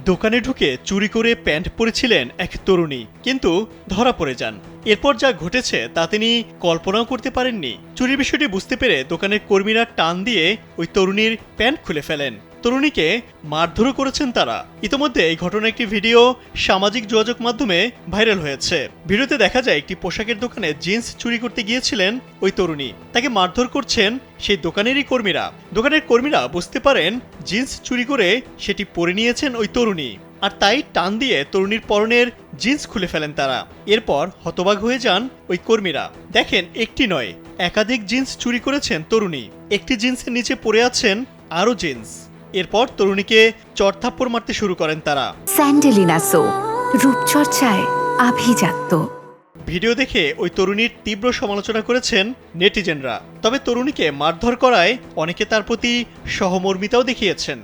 দোকানে ঢুকে চুরি করে প্যান্ট পরেছিলেন এক তরুণী, কিন্তু ধরা পড়ে যান। এরপর যা ঘটেছে তা তিনি কল্পনাও করতে পারেননি। চুরির বিষয়টি বুঝতে পেরে দোকানের কর্মীরা টান দিয়ে ওই তরুণীর প্যান্ট খুলে ফেলেন। তরুণীকে মারধরও করেছেন তারা। ইতোমধ্যে এই ঘটনার একটি ভিডিও সামাজিক যোগাযোগ মাধ্যমে ভাইরাল হয়েছে। ভিডিওতে দেখা যায় একটি পোশাকের দোকানে জিন্স চুরি করতে গিয়েছিলেন ওই তরুণী। তাকে মারধর করছেন সেই দোকানেরই কর্মীরা। দোকানের কর্মীরা বুঝতে পারেন জিন্স চুরি করে সেটি পরে নিয়েছেন ওই তরুণী, আর তাই টান দিয়ে তরুণীর পরনের জিন্স খুলে ফেলেন তারা। এরপর হতবাক হয়ে যান ওই কর্মীরা। দেখেন, একটি নয়, একাধিক জিন্স চুরি করেছেন তরুণী। একটি জিন্সের নিচে পড়ে আছেন আরও জিন্স। এরপর তরুণীকে চড়থাপ্পড় মারতে শুরু করেন তারা। স্যান্ডেলিনা সো, রূপচর্চায় আভিজাত্য। ভিডিও দেখে ওই তরুণীর তীব্র সমালোচনা করেছেন নেটিজেনরা। তবে তরুণীকে মারধর করায় অনেকে তার প্রতি সহমর্মিতাও দেখিয়েছেন।